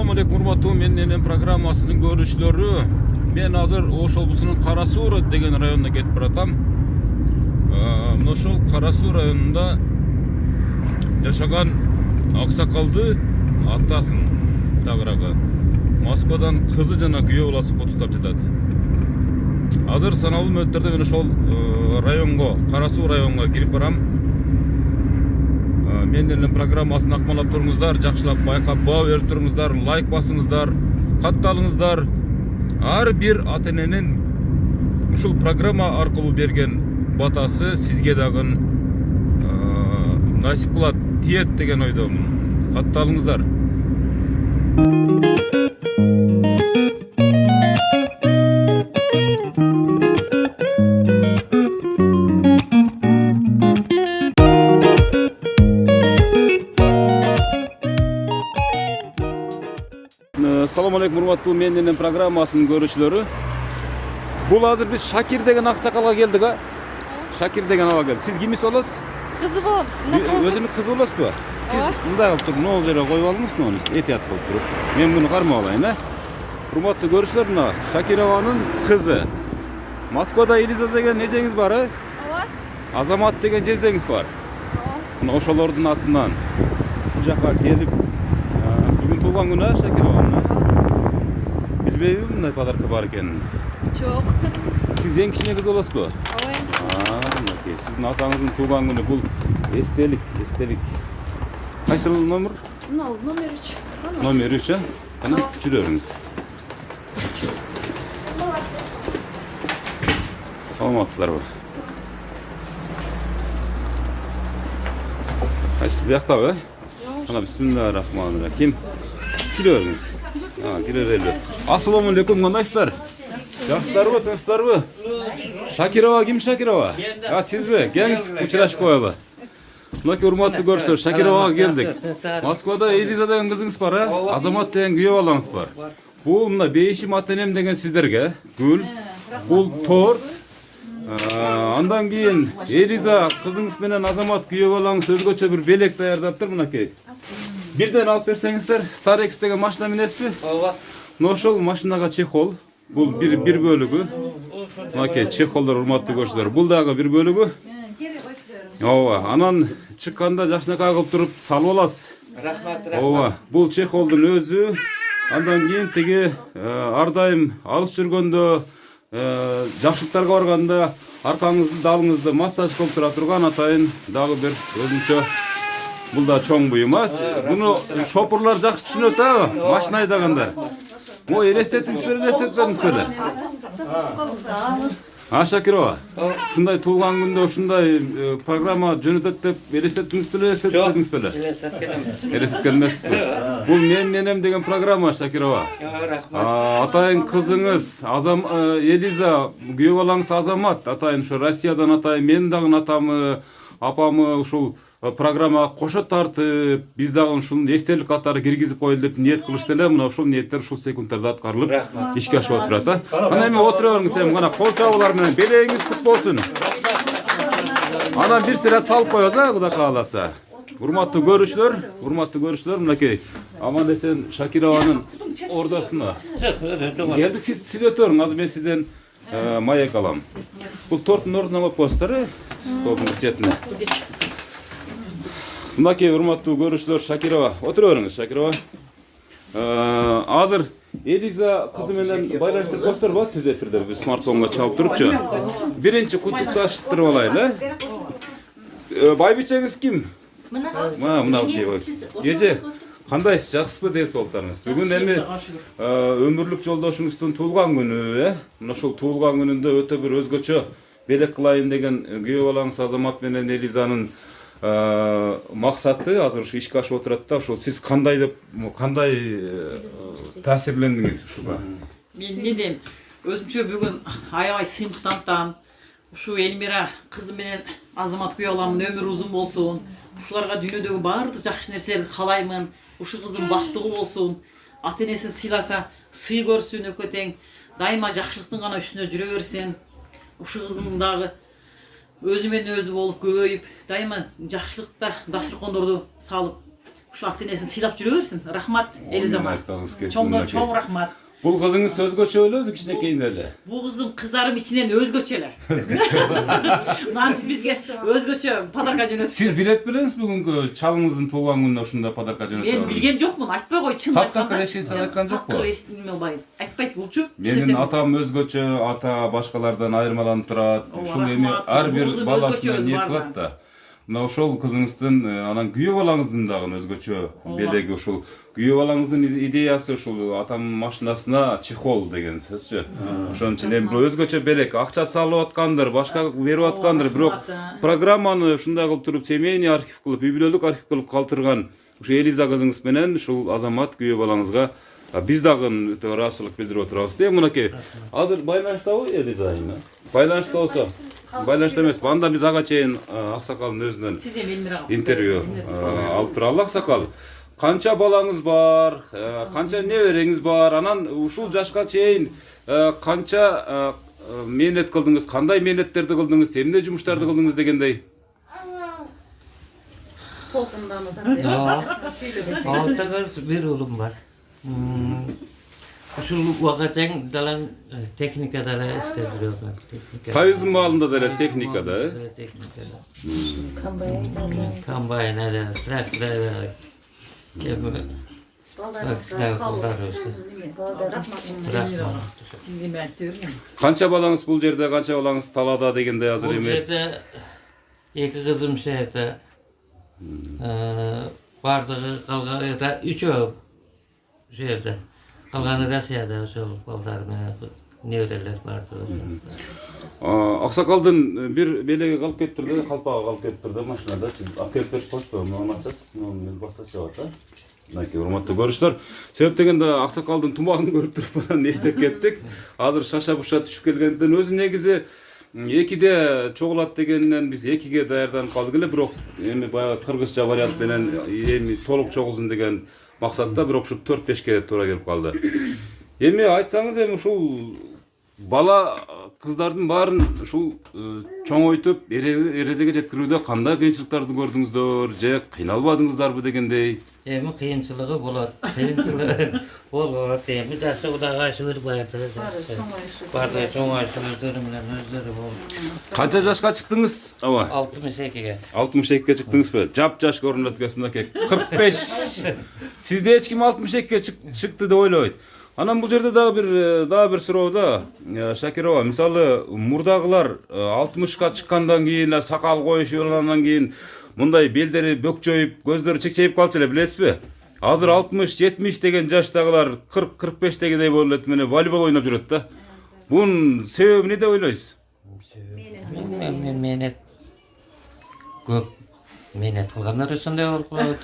Assalamu alaikum урматтуу менен программасынын көрүүчүлөрү. Мен азыр Ош облусунун Кара Суу деген районуна кетип баратам. Мына ошол Кара Суу районунда жашаган аксакалды атасын тагыраагы Москвадан кызы жана күйөө баласы кутуктап жатат. Азыр саналуу мөөнөттөрдө мен ошол районго, Кара Суу районуна кирип барам. Менин программасын акмалап туруңуздар, жакшылап байкап баа берип туруңуздар, лайк басыңыздар, катталыңыздар. Ар бир ата-эненин ушул программа аркылуу берген батасы сизге дагы насип кылат, тиет деген ойдомун. Катталыңыздар. Assalamu alaikum урматтуу менин программасынын көрүүчүлөрү. Бул азыр биз Шакир деген аксакалга келдик, а? Шакир деген аба келди. Сиз кимиз болосуз? Кызы болом. Өзүнүн кызы болосузбу? Сиз мындай кылып туруп, могул жерге коюп алыңыз, муну этият кылып туруп. Мен муну кармап алайын, а? Урматтуу көрүүчүлөр, мына Шакир абанын кызы. Москвада Элиза деген эжеңиз бар, а? Ооба. Азамат деген жездеңиз бар. Мына ошолордун атынан ушул жака келип, бүгүн туулган күнү, Шакир абанын. Билбейби мындай подарка бар экенин? Жок. Сиз эң кичине кыз болосузбу? Ооба. Мынакей, сиздин атаңыздын туулган күнү, бул эстелик. Кайсы номер? Номер 3. Номер 3, а? Кана жүрө бериңиз. Саламатсыздарбы? Кайсы бияктабы? Кана бисмиллахиррахманиррахим. Жүрө бериңиз. Кире берели. Assalamu alaikum, кандайсыздар? Жакшысыздарбы, тынчсыздарбы? Шакир аба ким Шакир аба? Сизби? Келиңиз, учурашып коелу. Мынакей урматтуу көрүүчүлөр, Шакир абага келдик. Москвада Элиза деген кызыңыз бар, а? Азамат деген күйөө балаңыз бар. Бул мына бейишим ата-энем деген сиздерге гүл, бул торт. Андан кийин Элиза кызыңыз менен Азамат күйөө балаңыз өзгөчө бир белек даярдаптыр, мынакей. Бирден алып берсеңиздер, Старекс деген машина минесизби? Ооба. Мына ошол машинага чехол. Бул бир бөлүгү. Мынакей чехолдор урматтуу көрүүчүлөр. Бул дагы бир бөлүгү. Ооба. Анан чыкканда жакшынакай кылып туруп салып аласыз. Рахмат. Ооба. Бул чехолдун өзү. Андан кийин тиги ар дайым алыс жүргөндө, жакшылыктарга барганда аркаңызды, далыңызды массаж кылып тура турган атайын дагы бир өзүнчө. Бул да чоң буюм, а? Буну шопурлар жакшы түшүнөт, а? Машина айдагандар. Элестеттиңиз беле? Шакир аба, ушундай туулган күндө ушундай программа жөнөтөт деп элестеттиңиз беле? Элестеткен эмессизби? Бул менин энем деген программа, Шакир аба. Атайын кызыңыз Элиза, күйөө балаңыз Азамат, атайын ушу Россиядан атайын менин дагы атамы, апамы ушул программага кошо тартып, биз дагы ушул эстелик катары киргизип коелу деп ниет кылышты эле. Мына ушул ниеттер ушул секундтарда аткарылып, ишке ашып отурат, а? Ана эми отура бериңиз, эми гана кол чабуулар менен белегиңиз кут болсун. Анан бир сыра салып коебуз, а, Кудай кааласа. Урматтуу көрүүчүлөр, мынакей аман эсен Шакир абанын ордосуна келдик. Сиз өтө бериң, азыр мен сизден маек алам. Бул торттун ордуна коюп коесуздар, столдун четине. Мынакей урматтуу көрүүчүлөр, Шакир аба, отура бериңиз, Шакир аба. Азыр Элиза кызы менен байланыштырып коесуздарбы, түз эфирде биз смартфонго чалып турупчу. Биринчи куттукташтырып алайлы. Байбичеңиз ким? Мына эже, кандайсыз, жакшысызбы, ден соолуктарыңыз? Бүгүн эми өмүрлүк жолдошуңуздун туулган күнү, мына ошол туулган күнүндө өтө бир өзгөчө белек кылайын деген күйөө балаңыз Азамат менен Элизанын максаты азыр ушу ишке ашып отурат да. Ошол сиз кандай таасирлендиңиз ушуга? Мен не дейм, өзүмчө бүгүн аябай сыймыктантам. Ушу Элмира кызы менен Азамат күйөө баламдын өмүрү узун болсун. Ушуларга дүйнөдөгү баардык жакшы нерселерди каалаймын. Ушу кызым бактылуу болсун. Ата-энесин сыйласа, сый көрсүн экөө тең. Дайыма жакшылыктын гана үстүнө жүрө берсин. Ушу кызым дагы өзү менен өзү болуп көбөйүп, дайыма жакшылыкта дасторкондорду салып Şu ata-enesini silap жүрөберсин. Рахмат, Элизама. Айтпаңыз келсин, Чоңдон мынакей. чоң рахмат. Бул кызыңыз өзгөчө эле, кичинекейин эле. Bu kızım kızlarım içinden özgöçeler. Nanti bizge özgöçe padarka jönөtүп. Сиз билет белеңиз бүгүнкү чалыңыздын туулган күнүнө ушундай подарка жөнөтөбүз? Мен билген жокмун, айтпай кой чын Таптакыр эшесин айткан жокпу? Таптакыр эстинме албайм. Айтпайт булчу. Менин атам өзгөчө, ата башкалардан айырмаланып турат. Ушул эми рахмат. ар Бул бир кызым бала өзгөчө ушундай өзү ниет бардан. кылат да. Мына ошол кызыңыздын, анан күйөө балаңыздын дагы өзгөчө белеги ушул. Күйөө балаңыздын идеясы ушул атам машинасына чехол деген сөзчү. Ошон үчүн эми бул өзгөчө белек, акча салып аткандыр, башка берип аткандыр, бирок программаны ушундай кылып туруп семейный архив кылып, үй бүлөлүк архив кылып калтырган ушу Элиза кызыңыз менен ушул Азамат күйөө балаңызга биз дагы өтө ыраазычылык билдирип отурабыз. Де мынакей. Азыр байланыштабы Элиза айна? Байланышта болсо, байланышта эмес. Анда биз ага чейин аксакалдын өзүнөн Siz Elmira. интервью алып туралы. Аксакал, канча балаңыз бар, канча небереңиз бар, анан ушул жашка чейин канча мээнет кылдыңыз, кандай мээнеттерди кылдыңыз, эмне жумуштарды кылдыңыз дегендей. Altta bir oğlum var. Şu vakatın dalan teknikada da istediriyorlar. Союздун маалында деле техникада, Teknikada. Kambayına da, traktöre da. Kemi. Kullar işte. Şimdi ben diyorum. канча балаңыз бул жерде, канча балаңыз талаада дегендей азыр Bu эми. yerde iki kızım şehirde. Vardığı kalgan da üçü şehirde. Kalganı Rusya'da sol kollarına nevreler vardı. Аксакалдын бир белеги калып кетиптир да, калпагы калып кетиптир да машинада. Алып келип берип коюшту, муну ачасыз, муну басачып атат. Мынакей урматтуу көрүүчүлөр, себеп дегенде Аксакалдын тумагын көрүп туруп анан эстеп кеттик. Азыр шаша буша түшүп келгенден өзү негизи 2'de чогулат дегеннен биз 2'ge даярданып калдык эле, бирок эми баягы кыргызча вариант менен эми толук чогулсун деген максатта, бирок ушу 4-5'ge туура келип калды. Эми айтсаңыз, эми ушул бала кыздардын баарын ушул чоңойтуп эрезеге жеткирүүдө кандай кыйынчылыктарды көрдүңүздөр же кыйналбадыңыздарбы дегендей? Emin kıyımçılığı bulat, kıyımçılığı olur. Emin de suda aşılır vardı. Vardı, çoğu aşılır durumlar, özleri oldu. Канча жашка чыктыңыз? Аба. 62'ge. 62'ge чыктыңызбы? Жап-жаш көрүнүп аткансыз мынакей. 45. Сизде эч ким 62'ge чыкты деп ойлойт. Анан бул жерде дагы бир суроо да, Шакирова, мисалы мурдагылар 60'ка чыккандан кийин сакал коюшуп алгандан кийин мындай белдери бөкчөйүп, көздөрү чекчейип калчу эле, билесизби? Азыр 60-70 деген жаштагылар 40-45 дегендей болуп эле менен волейбол ойноп жүрөт да. Бунун себеби эмне деп ойлойсуз? Menet көп menet кылгандар ошондой болуп калат.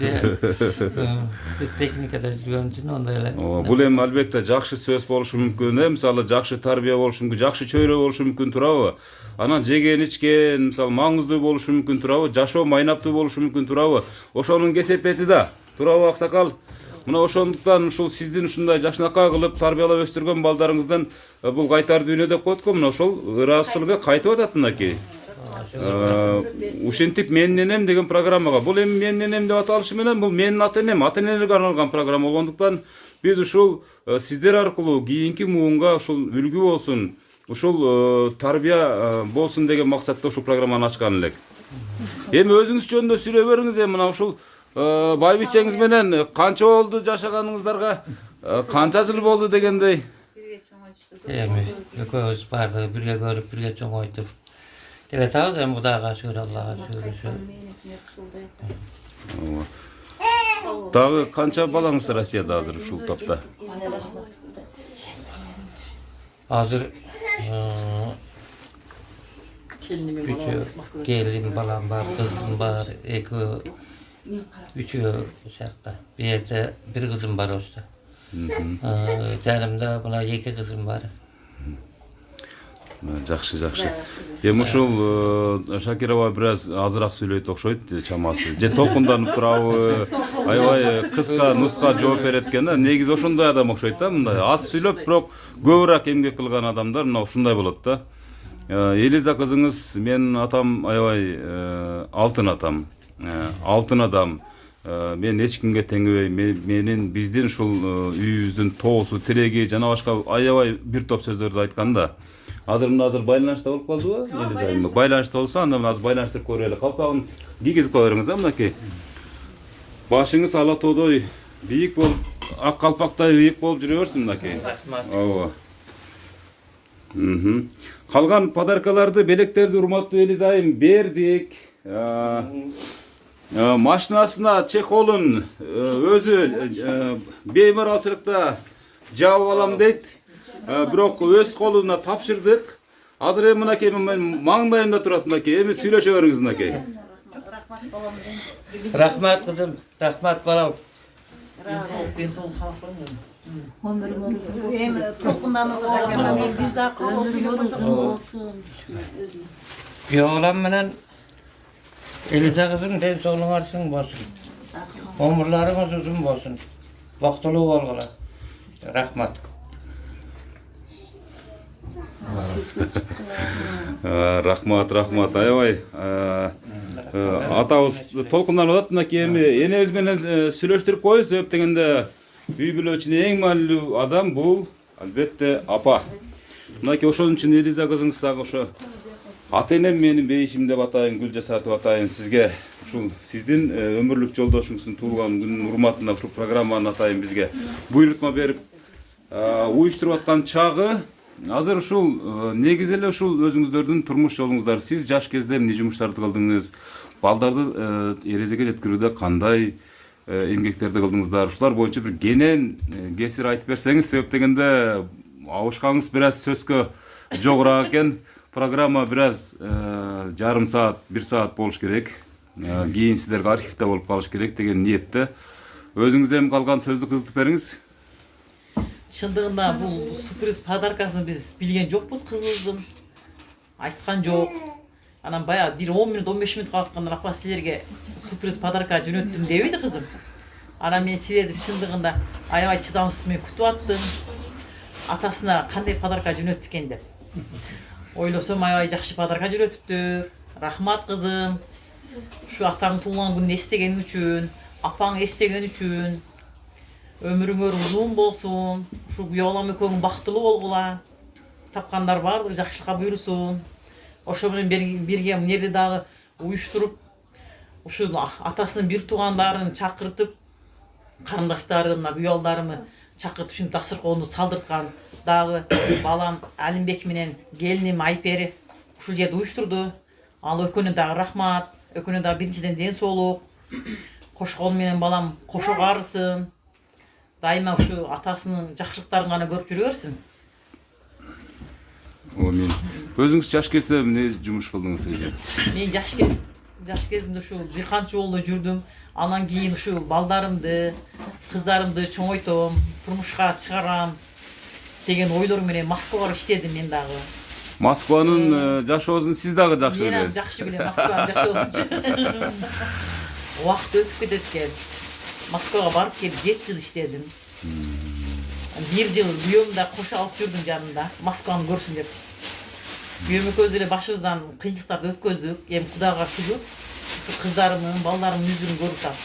Биз техникада жүргөн үчүн ондай эле. Бул эми албетте жакшы сөз болушу мүмкүн, мисалы жакшы тарбия болушу мүмкүн, жакшы чөйрө болушу мүмкүн, турабы? Анан жеген ичкен, мисалы маңыздуу болушу мүмкүн, турабы? Жашоо майнаптуу болушу мүмкүн, турабы? Ошонун кесепети да, турабы Аксакал? Мына ошондуктан ушул сиздин ушундай жакшынакай кылып тарбиялап өстүргөн балдарыңыздан бул кайтар дүйнө деп коет го, мына ошол ыраазычылыгы кайтып атат мынакей. Ушинтип Менин энем деген программага, бул эми Менин энем деп аталышы менен бул менин ата-энем, ата-энелерге арналган программа болгондуктан биз ушул сиздер аркылуу кийинки муунга ушул үлгү болсун, ушул тарбия болсун деген максатта ушул программаны ачкан элек. Эми өзүңүз жөнүндө сүйлөй бериңиз, эми мына ушул байбичеңиз менен канча болду жашаганыңыздарга, канча жыл болду дегендей. Эми экөөбүз барды, бирге көрүп, бирге чоңойтуп. Деле табыз эми Кудайга шүгүр, Аллага шүгүр. Дагы канча балаңыз Россияда азыр ушул топто? Азыр келин балам бар, кызым бар, üçü uşakta. Bir yerde bir kızım var orada. Canımda buna 2 kızım var. Жакшы. Эми ушул Шакирова бир аз азыраак сүйлөйт окшойт чамасы. Же толкунданып турабы, аябай кыска нуска жооп берет экен да. Негизи ошондой адам окшойт да, мындай аз сүйлөп, бирок көбүрөөк эмгек кылган адамдар мына ушундай болот да. Элиза кызыңыз, менин атам аябай алтын атам. Алтын адам. Мен эч кимге теңебей, менин биздин ушул үйүбүздүн тоосу, тиреги жана башка аябай бир топ сөздөрдү айтканда. Азыр байланышта болуп калдыбы? Элиза, байланышта болсо анда азыр байланыштырып көрөлү. Калпагын кийгизип коюңуз да мынакей. Башыңыз ала тоодой бийик болуп, ак калпактай бийик болуп жүрө берсин мынакей. Ооба. Калган подаркаларды, белектерди урматтуу Элизайым бердик. Машинасына чехолун өзү беймаралчылыкта жаап алам дейт. Бирок өз колуна тапшырдык. Азыр эми мынакей маңдайымда турат мынакей. Эми сүйлөшө бериңиз мынакей. Рахмат кызым, рахмат балам. Ben sol halk olmuyorum. Hem толкунданып жатканда мен биз да болсун. Yoğlan menen Eliza kızın den soğluğarsın bolsun. Omurlarınız uzun bolsun. Vaktulu bolgula. Rahmat. Рахмат, аябай. Атабыз толкунданып атат мынакей эми энебиз менен сүйлөштүрүп коебуз деп дегенде үй бүлө үчүн эң маанилүү адам бул албетте апа. Мынакей ошон үчүн Элиза кызыңызга ошо ата энем менин бейишим деп атайын, гүл жасатып атайын сизге. Ушул сиздин өмүрлүк жолдошуңуздун туулган күнүнүн урматына ушул программаны атайын бизге буйрутма берип уюштуруп аткан чагы. Азыр ушул негизи эле ушул өзүңүздөрдүн турмуш жолуңуздар. Сиз жаш кезде эмне жумуштарды кылдыңыз? Балдарды эрезеге жеткирүүдө кандай эмгектерди кылдыңыздар? Ушулар боюнча бир кенен кесир айтып берсеңиз, себеп дегенде абышкаңыз бир аз сөзгө жогураак экен. Программа бир аз жарым саат, 1 саат болуш керек. Кийин сиздерге архивде болуп калыш керек деген ниетте. Өзүңүз эми калган сөздү кызытып бериңиз. Шындығында бұл сюрприз подаркасын біз білген жоқпыз қызымыздың. Айтқан жоқ. Анан бая bir 10 минут 15 минут қалғанда апа силерге сюрприз подарка жөнөттүм дебейди кызым. Анан мен силерди шындығында аябай чыдамсызмен күтүп аттым. Атасына кандай подарка жөнөттү экен деп. Ойлосом аябай жакшы подарка жөнөтүптүр. Рахмат кызым. Ушу атаңдын туулган күнүн эстеген үчүн, апаң эстеген үчүн. Ömrüңөр uzun bolsun. Şu yoğlam ekөөң бактылуу болгула. Тапкандар баардыгы жакшылыкка буйрусун. Ошо менен бирге эмнеди дагы уюштуруп, ушу атасынын бир туугандарын чакыртып, карындаштарым, күйөөлдарымы чакыртып ушинтип дасыркоонду салдырткан дагы балам Алимбек менен келиним Айпери ушул жерде уюштурду. Ал экөөнүн дагы рахмат. Экөөнүн дагы биринчиден ден соолук. Кошкол менен балам кошо карысын. Дайыма ушу атасынын жакшылыктарын гана көрүп жүрө берсин. Мен өзүңүз жаш кезде эмне жумуш кылдыңыз эже? Мен жаш кезимде ушу жыйканчы болду жүрдүм. Анан кийин ушу балдарымды, кыздарымды чоңойтом, турмушка чыгарам деген ойлор менен Москвага иштедим мен дагы. Москванын жашоосун сиз дагы жакшы Мен билесиз. жакшы билем Москванын жашоосун. Убакыт өтүп кетет экен. Москвага барып келип 7 жыл иштедим. 1 жыл күйөөм да кошо алып жүрдүм жанымда, Москваны көрсүн деп. Күйөөм экөөбүз эле башыбыздан кыйынчылыктарды өткөздүк. Эми Кудайга шүгүр, ушу кыздарымдын, балдарымдын жүзүн көрүп атам.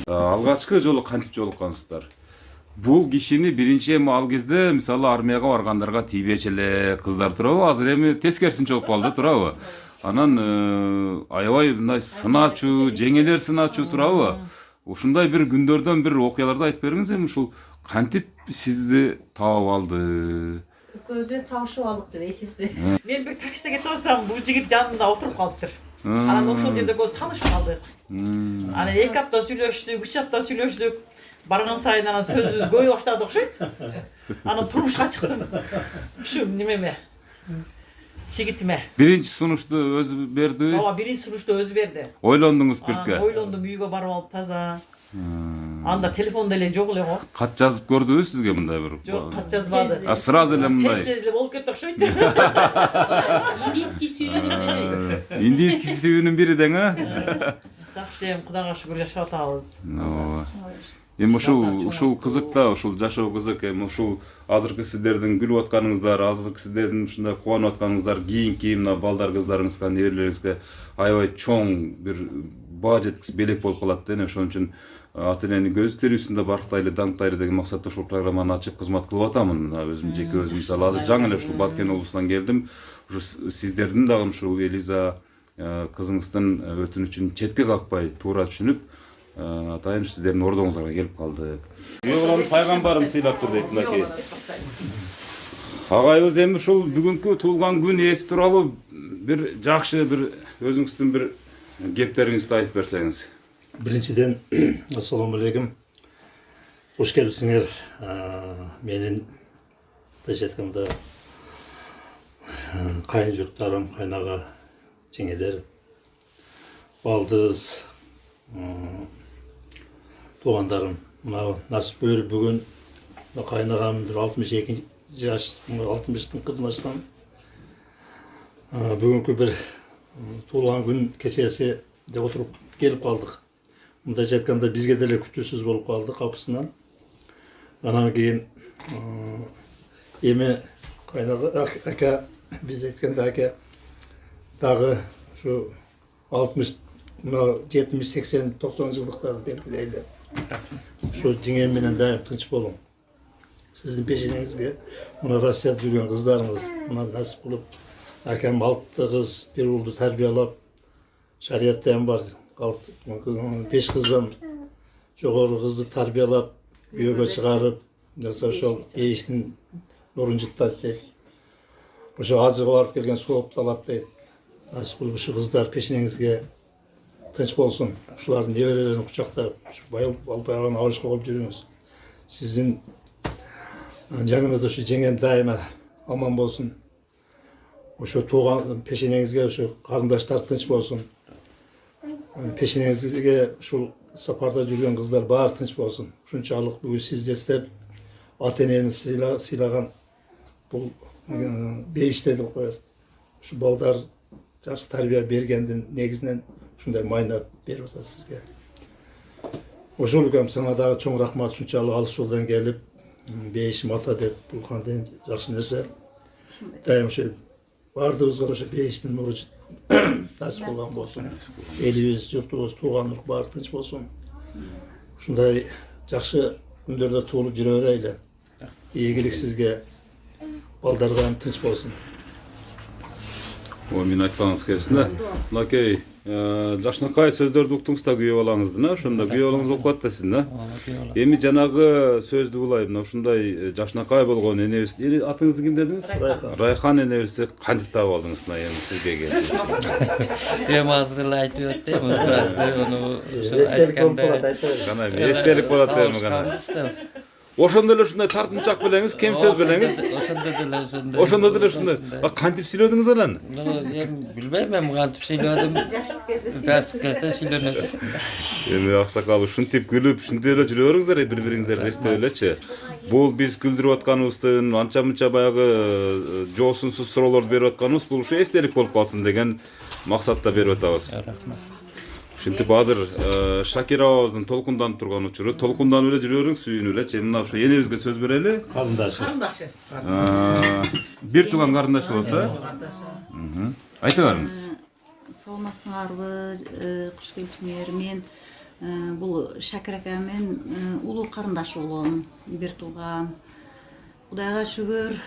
Алгачкы жолу кантип жолуккансыздар? Бул кишини биринчи эми ал кезде мисалы армияга баргандарга тийбечи эле кыздар турабы? Азыр эми тескерисинче болуп калды турабы? Анан аябай мындай сынаачу, жеңелер сынаачу турабы? Ушундай бир күндөрдөн бир окуяларды айтып бериңиз эми ушул кантип сизди таап алды? Көзү табышып алдык деп эсизби? Мен бир таксиде кетип алсам, бул жигит жанымда отуруп калыптыр. Анан ошол жерде көз таанышып калдык. Анан 2 апта сүйлөштүк, 3 апта сүйлөштүк. Барган сайын анан сөзүбүз көбөйө баштады окшойт. Анан турмушка чыктым. Ушу немеме? Чигитиме. Биринчи сунушту өзү берди. Ооба, биринчи сунушту өзү берди. Ойлондуңуз бирге. Ойлондум, үйгө барып алып таза. Анда телефон деле жок эле го. Кат жазып көрдүбү сизге мындай бир? Жок, кат жазбады. Сразу эле мындай. Тез эле болуп кетти окшойт. Индийский сүйүүнүн бири. Индийский сүйүүнүн бири дең, а? Жакшы, эми Кудайга шүгүр жашап атабыз. Эми ушул кызык да, ушул жашоо кызык. Эми ушул азыркы сиздердин күлүп атканыңыздар, азыркы сиздердин ушундай кубанып атканыңыздар кийинки мына балдар кыздарыңызга, неберелериңизге аябай чоң бир баа жеткис белек болуп калат да. Ошон үчүн ата эненин көз тирүүсүндө барктайлы даңктайлы деген максатта ушул программаны ачып кызмат кылып атамын. Өзүм жеке өзүм мисалы азыр жаңы эле ушул Баткен облусунан келдим. Ушу сиздердин дагы ушул Элиза кызыңыздын өтүнүчүн четке какпай туура түшүнүп, атайын сиздердин ордоңузга келип калдык. Күйөө балам пайгамбарым сыйлаптыр дейт мынакей. Агайыбыз эми ушул бүгүнкү туулган күн ээси тууралуу бир жакшы бир өзүңүздүн бир кептериңизди айтып берсеңиз. Биринчиден, ассаламу алейкум. Хош келипсиңер. Менин былайча айтканда кайын журттарым, кайнага жеңелер, балдыз, туугандарым. Мына насип берип бүгүн кайнагам 62 жаш, 60-тын кызын ачкан. Бүгүнкү бир туулган күн кечеси деп отуруп келип калдык. Мындайча айтканда бизге деле күтүүсүз болуп калды капысынан. Анан кийин эми кайнага ака, биз айтканда ака дагы ушу 60, 70, 80, 90 жылдыктарды белгилейли. Ушу жеңем менен дайым тынч болуң. Сиздин пешенеңизге мына Россияда жүргөн кыздарыңыз мына насип кылып, акам 6 кыз, бир уулду тарбиялап, шариятта ham бар. 5 кыздан жогору кызды тарбиялап, күйөөгө чыгарып, жаса ошол эйиштин нурун жыттат дейт. Ошо ажыга барып келген соопту алат дейт. Насип кылып ушу кыздар пешенеңизге тынч болсун. Ушулардын неберелерин кучактап, албайган абышка коюп жүрүңүз. Сиздин жаныңызда ушу жеңем дайыма аман болсун. Ошо тууган пешенеңизге ушу карындаштар тынч болсун. Пешенеңизге ушул сапарда жүргөн кыздар баары тынч болсун. Ушунчалык бүгүн сизди эстеп, ата энени сыйлаган бул бейиште деп коет. Ушу балдар жакшы тарбия бергендин негизинен ушундай майна берип атат сизге. Ошол үкем сага дагы чоң рахмат, ушунчалык алыс жолдон келип, бейишим ата деп бул кандай жакшы нерсе. Дайым ошо баардыгыбызга ошо бейиштин нуру насип болгон болсун. Элибиз, журтубуз, тууган урук баары тынч болсун. Ушундай жакшы күндөрдө туулуп жүрө берели. Ийгилик сизге, балдарга тынч болсун. Мен айтпаңыз келсин да. Мынакей жакшынакай сөздөрдү уктуңуз да күйөө балаңыздын, ошондо күйөө балаңыз болуп калат да сиздин, Эми жанагы сөздү улай, мына ушундай жакшынакай болгон энебиз, атыңызды ким дедиңиз? Райхан энебизди кантип таап алдыңыз мына эми сизге келип? Эми азыр эле айтып өттүм. Эстелик болуп калат, айтабыз. Кана эстелик болот эми кана. Ошондо эле ушундай тартынчак белеңиз, кем сөз белеңиз. Ошондо деле ушундай. Кантип сүйлөдүңүз анан? Эми билбейм, мен кантип сүйлөдүм. Жаш кезде сүйлөнөт. Эми аксакал ушинтип күлүп, ушинтип эле жүрө бериңиздер, бири-бириңиздерди эстеп элечи. Бул биз күлдүрүп атканыбыздын, анча-мынча баягы жоосунсуз суроолорду берип атканыбыз бул ушу эстелик болуп калсын деген максатта берип атабыз. Рахмат. Ушинтип азыр Шакира абабыздын толкунданып турган учуру, толкунданып эле жүрө бериң, сүйүнүп элечи. Мына ушу энебизге сөз берели. Карындашы. Бир тууган карындаш болсо. Айта бериңиз. Саламатсыңарбы, куш келипсиңер. Мен бул Шакира акаммен улуу карындаш болом, бир тууган. Кудайга шүгүр,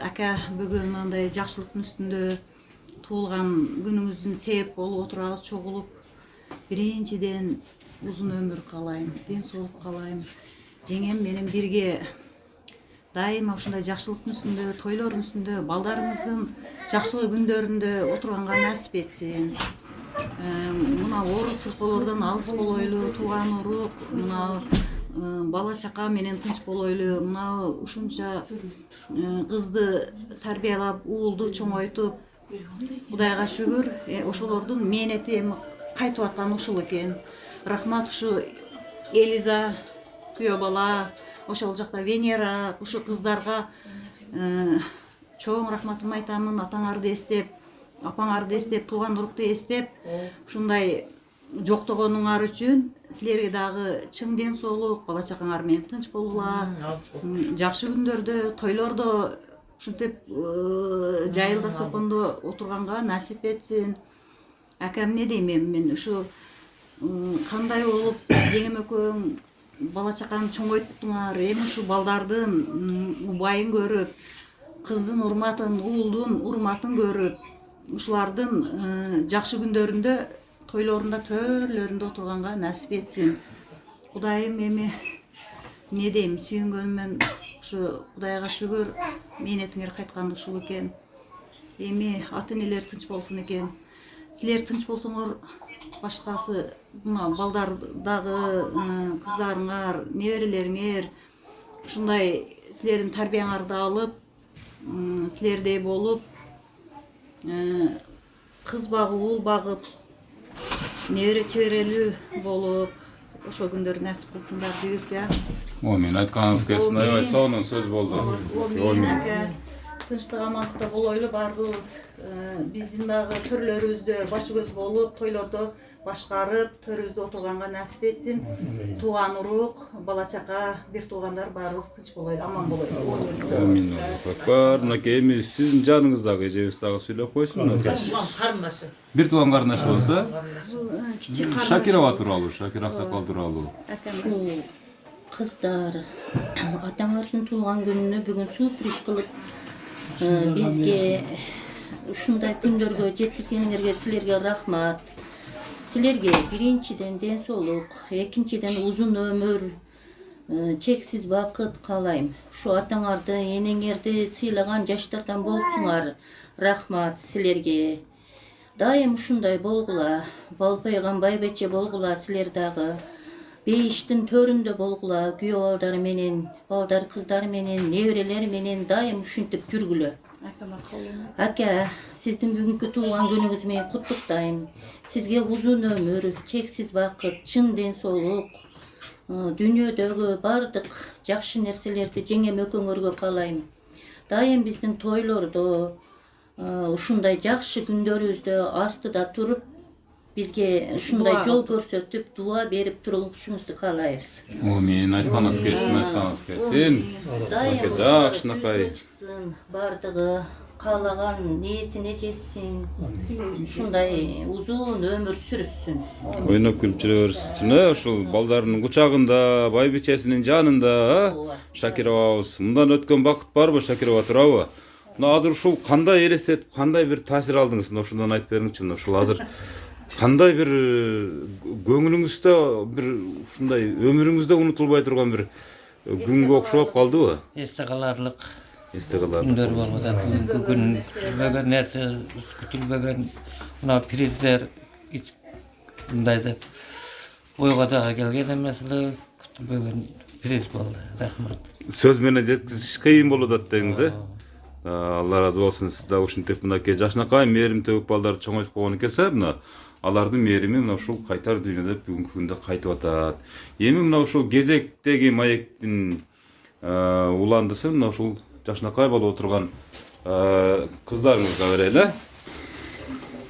ака бүгүн мындай жакшылыктын үстүндө туулган күнүңүздүн себеп болуп отурабыз, чогулуп. Биринчиден узун өмүр каалайм, ден соолук каалайм. Жеңем менен бирге дайыма ушундай жакшылыктын үстүндө, тойлордун үстүндө, балдарыңыздын жакшылык күндөрүндө отурганга насип этсин. Мына оору сыркоолордон алыс болойлу, тууган урук, мына бала чака менен тынч болойлу. Мына ушунча кызды тарбиялап, уулду чоңойтуп, Кудайга шүгүр, ошолордун мээнети эми кайтып аткан ушул экен. Рахмат ушу Элиза, күйөө бала, ошол жакта Венера, ушу кыздарга чоң рахматымды айтамын. Атаңарды эстеп, апаңарды эстеп, тууган урукту эстеп, ушундай жоктогонуңар үчүн силерге дагы чың ден соолук, бала чакаңар менен тынч болгула. Жакшы күндөрдө, тойлордо ушинтип жайылда сокондо отурганга насип этсин. Акам не дейм, мен ушу кандай болуп жеңем экөөң бала чаканы чоңойттуңар, эми ушу балдардын убайын көрүп, кыздын урматын, уулдун урматын көрүп, ушулардын жакшы күндөрүндө, тойлорунда, төрлөрүндө отурганга насип этсин. Кудайым эми не дейм, сүйүнгөнүмөн ушу Кудайга шүгүр, мээнетиңер кайткан ушул экен. Эми ата-энелер тынч болсун экен. Силер тынч болсоңор, башкасы мына балдардагы кыздарыңар, неберелериңер ушундай силердин тарбияңарды алып, силердей болуп, кыз багып, уул багып, небере чеберелүү болуп, ошол күндөр насип кылсындар бизге. Амин. Айтканыңыз келсин. Аябай сонун сөз болду. Амин. Тынчтык амандыкта болойлу баарыбыз. Биздин дагы төрлөрүбүздө баш көз болуп, тойлордо башкарып, төрүбүздө отурганга насип этсин. Тууган урук, бала чака, бир туугандар баарыбыз тынч болойлу, аман болойлу. Амин. Акбар, мынакей эми сиздин жаныңыздагы эжебиз дагы сүйлөп койсун. Туган карындашы. Бир тууган карындаш болсо, Кичи карындаш. Шакирова тууралуу, Шакира аксакал тууралуу. Ушул кыздар атаңардын туулган күнүнө бүгүн сюрприз кылып бизге ушундай күндөргө жеткизгениңерге силерге рахмат. Силерге биринчиден ден соолук, экинчиден узун өмүр, чексиз бакыт каалайм. Ушу атаңарды, энеңерди сыйлаган жаштардан болсуңар. Рахмат силерге. Дайым ушундай болгула, балпайган байбече болгула силер дагы. Бейиштин төрүндө болгула, күйөө балдары менен, балдар кыздары менен, неберелери менен дайым ушинтип жүргүлө. Ака, сиздин бүгүнкү туулган күнүңүз менен куттуктайм. Сизге узун өмүр, чексиз бакыт, чын ден соолук, дүйнөдөгү бардык жакшы нерселерди жеңем экөөңөргө каалайм. Дайым биздин тойлордо, ушундай жакшы күндөрүбүздө астыда туруп, бизге ушундай жол көрсөтүп, дуа берип турушуңузду каалайбыз. Амин. Айтканыңыз келсин, айтканыңыз келсин. Дайым Жакшынакай. бардыгы каалаган ниетине жетсин. Ушундай узун өмүр сүрүшсүн. Ойноп күлүп жүрө берсин. Ушул балдарынын кучагында, байбичесинин жанында, Шакировабыз. Мындан өткөн бакыт барбы, Шакирова туурабы? Мына азыр ушул кандай элестетип, кандай бир таасир алдыңыз? Мына ушундан айтып бериңизчи. Мына ушул азыр кандай бир көңүлүңүздө бир ушундай өмүрүңүздө унутулбай турган бир күнгө окшоп калдыбы? Эсте каларлык Эсте каларлык. күндөр болуп атат. Бүгүн күтүлбөгөн нерсе, күтүлбөгөн мына приздер мындай деп ойго дагы келген эмес эле, күтүлбөгөн приз болду. Рахмат. Сөз менен жеткизиш кыйын болуп атат деңиз, э? Алла разы болсун. Сиз да ушинтип мынакей жашынакай мээрим төгүп балдарды чоңойтуп койгон экенсиз, мына алардын мээрими мына ушул кайтар дүйнөдө бүгүнкү күндө кайтып атат. Эми мына ушул кезектеги маектин уландысын мына ушул жашынакай болуп отурган кыздарыңызга берели.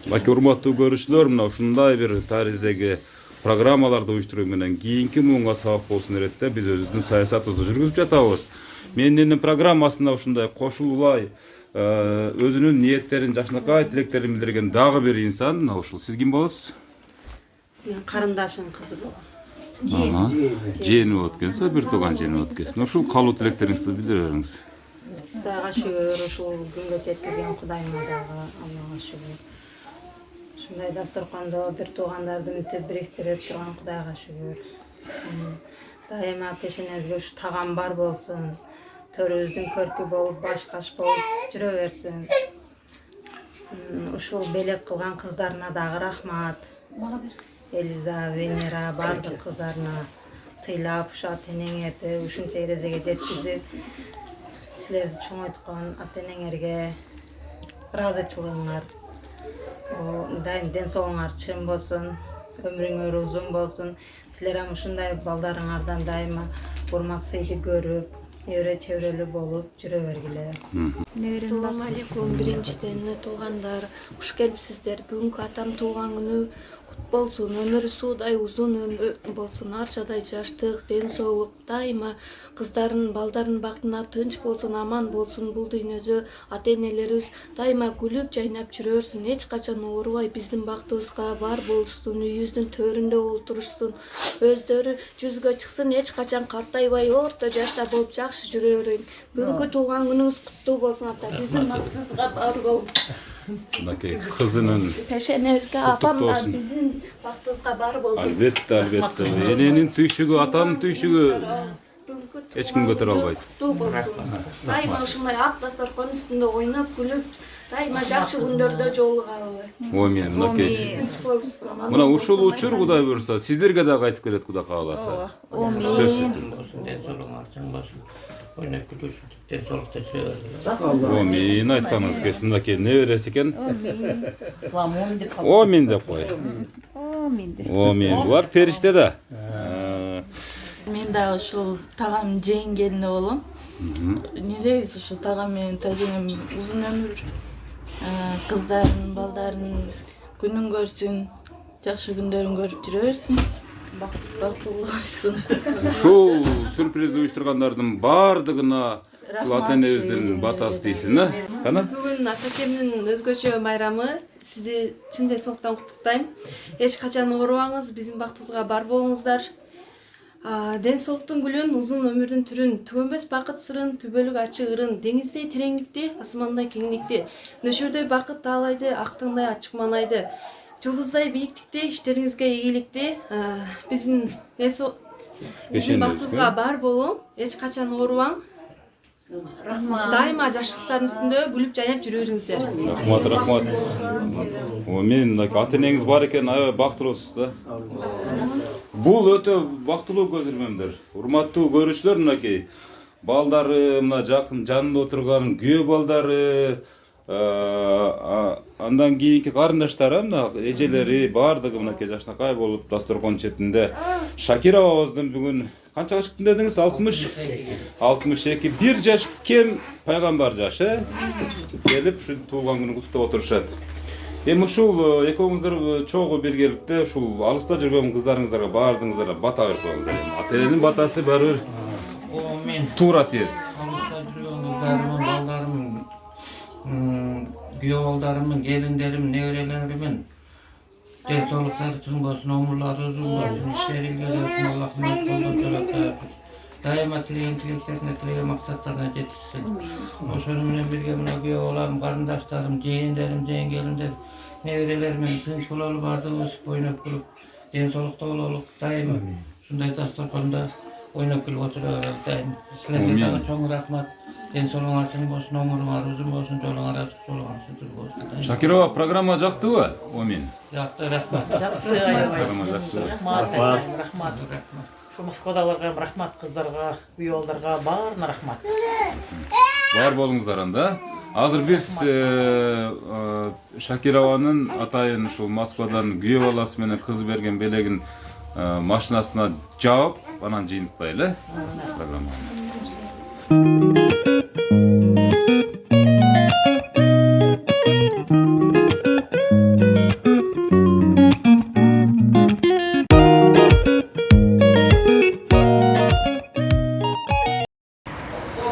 Баки урматтуу көрүүчүлөр, мына ушундай бир тариздеги программаларды уюштуруу менен кийинки муунга сабак болсун эретте биз өзүбүздүн саясатыбызды жүргүзүп жатабыз. Менин программасында ушундай кошулулай өзүнүн ниеттерин, жашынакай тилектерин билдирген дагы бир инсан, мына ушул сиз ким болосуз? Мен карындашым кызы болом. Жээни болот экенсиз, бир тууган жээни болот экенсиз. Ушул калуу тилектериңизди билдире бериңиз. Кудайга шүгүр, ушул күнгө жеткизген Кудайыма дагы Аллага шүгүр. Ушундай дасторкондо бир туугандарды мынтип бириктирип турган Кудайга шүгүр. Дайыма пешенебизге ушу тагам бар болсун. Төрүбүздүн көркү болуп, баш-каш болуп жүрө берсин. Ушул белек кылган кыздарына дагы рахмат. Элиза, Венера, бардык кыздарына сыйлап, ушу ата-энеңерди ушунча эрезеге жеткизип, силерди чоңойткон ата-энеңерге ыраазычылыгыңар, дайым ден соолугуңар чын болсун, өмүрүңөр узун болсун. Силер ушундай балдарыңардан дайыма урмат сыйды көрүп, evre çevreli bolup jüre bergile. Assalamu alaikum. Birinчиден туугандар, куш келипсиздер. Бүгүнкү атам туулган күнү кут болсун. Өмүрү суудай узун болсун. Арчадай жаштык, ден соолук, дайыма кыздарын, балдарын бактына тынч болсун, аман болсун. Бул дүйнөдө ата-энелерибиз дайыма күлүп, жайнап жүрө берсин. Эч качан оорубай биздин бактыбызга бар болушсун, үйүбүздүн төрүндө олтурушсун. Өздөрү жүзгө чыксын, эч качан картайбай, орто жашта болуп жакшы жүрө берейин. Бүгүнкү туулган күнүңүз куттуу болсун ата. Биздин бактыбызга бар болуп. Мынакей кызынын Пешенебизге апам да биздин бактыбызга бар болсун. албетте, албетте. Эненин түйшүгү, атанын түйшүгү эч ким көтөрө албайт. Куттуу болсун. Дайыма ушундай ак дасторкон үстүндө ойноп, күлүп, дайыма жакшы күндөрдө жолугалы. Омин, мынакей. Тынч болушсун. Мына ушул учур Кудай буюрса, сиздерге да кайтып келет Кудай кааласа. Сөзсүз. Oynak kütürsün, solukta söylüyorlar. Омин айтканыңыз келсин, мынакей небереси экен. Ва Омин деп кой. Омин, булар периште да. Мен да ушул тагам жең келине болом. Недейиз ушул тагам менен тажеңим узун өмүр, кыздарын, балдарын күнүн көрсүн, жакшы күндөрүн көрүп жүрө берсин. Бактылуу болушун. Ушул сюрприз уюштургандардын бардыгына ушул ата-энебиздин батасы дейсин, э? Кана? Бүгүн атакемдин өзгөчө майрамы. Сизди чын ден соолуктан куттуктайм. Эч качан оорубаңыз, биздин бактыбызга бар болуңуздар. Ден соолуктун гүлүн, узун өмүрдүн түрүн, түгөнбөс бакыт сырын, түбөлүк ачык ырын, деңиздей тереңдикти, асмандай кеңдикти, нөшөрдөй бакыт таалайды, актаңдай ачык маанайды, жылдыздай бийиктикти, иштериңизге ийгиликти, биздин бактыбызга бар болуң, эч качан оорубаң. Дайыма жаштыктардын үстүндө күлүп жайнап жүрө бериңиздер. Рахмат, рахмат. Мен ата-энеңиз бар экен, аябай бактылуусуз да. Бул өтө бактылуу көзөрмөмдөр. Урматтуу көрүүчүлөр, мынакей балдары, мына жакын жанында отурган күйөө балдары, андан кийинки карындаштары, мына эжелери бардыгы мынакей жакшынакай болуп дасторкон четинде. Шакира абабыздын бүгүн канчага чыктын дедиңиз? 62. 1 жаш кем пайгамбар жашы келип ушу туулган күнүн куттуктап отурушат. Эми ушул экөөңүздөр чогуу биргеликте ушул алыста жүргөн кыздарыңыздарга баардыгыңыздарга бата берип коюңуздар. Ата-эненин батасы баары бир туура тиет. Alışta duruyor kızlarımın, ballarımın, güyoğullarımın, gelinlerimin, nevrelerimin dert olukları tüm olsun, omurları uzun olsun, işleri görüyorsun, Allah'ın mutluluğu daima tileyen tileklerine, tileyen maksatlarına yetişsin. O sözümle birge buna güyoğullarım, karındaşlarım, yeğenlerim, gelinlerim, nevrelerimin tınç bulalı bardığımız oynap kılıp, den solukta olalım, daima şunday dastorkonda oynap kılıp oturuyorlar daima. Sizlerge daha çok rahmat. Den soluğun açın bolsun, omurun uzun bolsun, jolun açık, jolun açık bolsun. Шакирова программа жактыбы? Омин. Жакты, рахмат. Жакшы аябай. Программа жакты. Рахмат. Şu Москвадагыларга рахмат, кыздарга, күйөөлдарга баарына рахмат. Бар болуңуздар анда. Азыр биз Шакированын атайын ушул Москвадан күйөө баласы менен кыз берген белегин машинасына жаап, анан жыйынтпайлы программаны.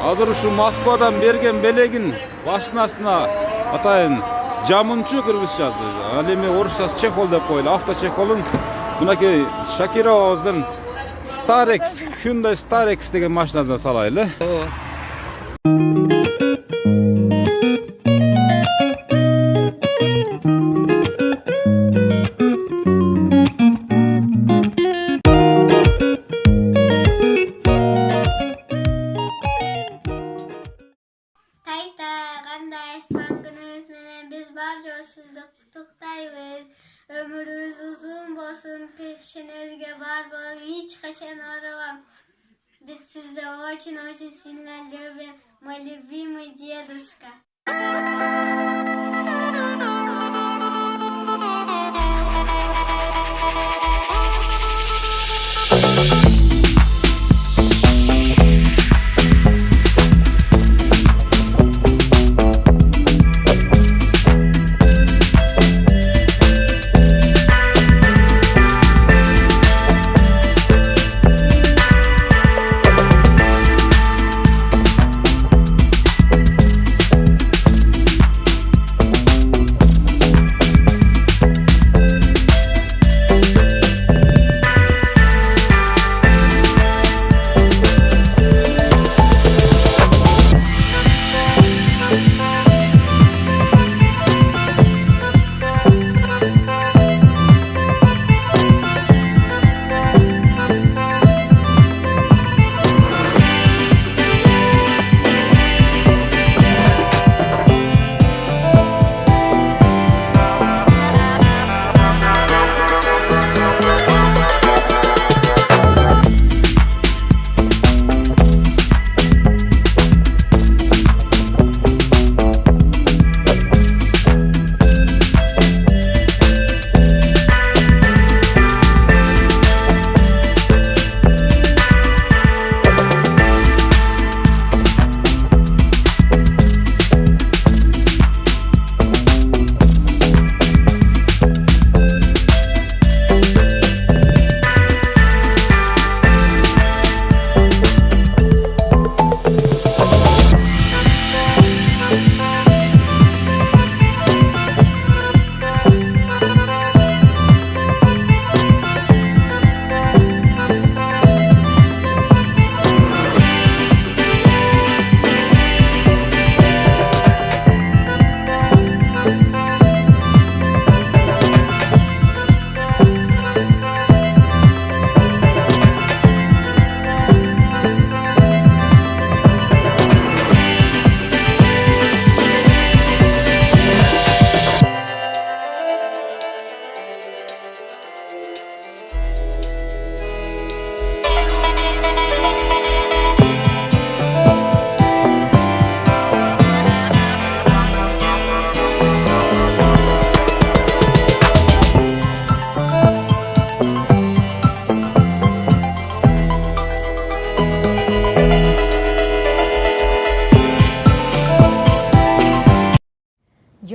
Азыр ушул Москвадан берген белегин машинасына атайын жамынчу кыргызчасы, ал эми орусчасы чехол деп койлу, авточехолун мынакей Шакировабыздын Starex, Hyundai Starex деген машинасына салайлы. Tayta, qandaysan gününüz menen biz barca sizni qutlukdaymiz. Ömrünüz uzun bolsun, peşinizge bar bol, hiç kaçan aravam. Biz sizde очень сильно любим, мой любимый дедушка.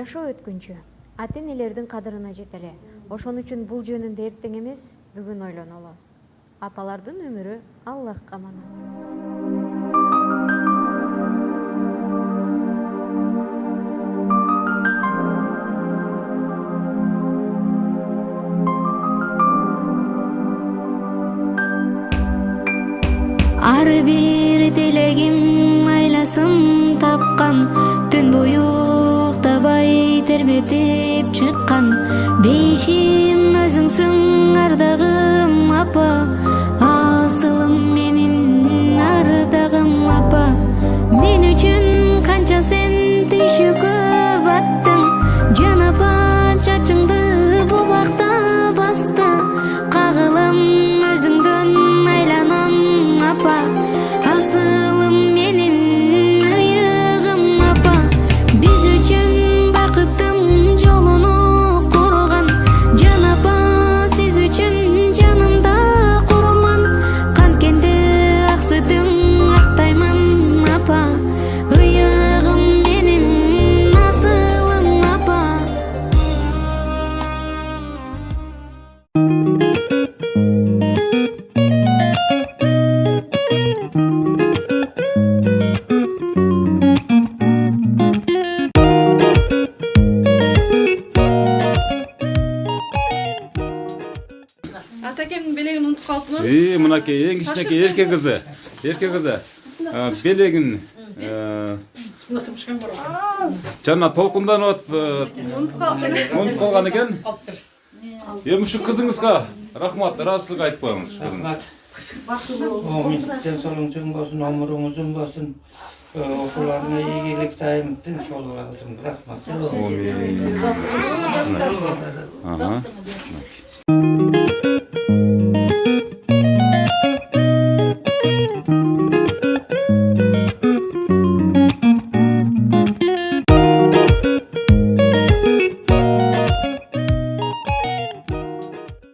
Жашоо өткүнчү ата-энелердин кадырына жетели. Ошон үчүн бул жөнүндө эртең эмес, бүгүн ойлонолу. Апалардын өмүрү Аллахка аманат. Ар бир тилегим айласын тапкан, түн бою уктабай тербетип чыккан. Бейишим өзүңсүң ардагым апа, асылым менин ардагым апа. Мен үчүн канча сен түйшүккө баттың, жан апа чачыңды бу бакта басты. Кагылым өзүңдөн айланам апа, асылым менин ыйыгым апа. Биз үчүн бакыттын жолуну курган, жан апа сиз үчүн жанымда курман. Канткенде ак сүтүң актаймын апа, ыйыгым менин асылым апа. Атакемдин белегин унутуп калыпмын. Мынакей эң кичинекей эркек кызы. Эркек кызы. Белегин жана толкунданып атып Унутуп калыпмын. унутуп калган экен. Эми ушу кызыңызга рахмат, ыраазычылык айтып коюңуз кызыңызга. Оңуңуздун солуңузун болсун, өмүрүңүздүн болсун. Окууларына ийгилик, дайым тынч болуп алсын. Рахмат. Ага.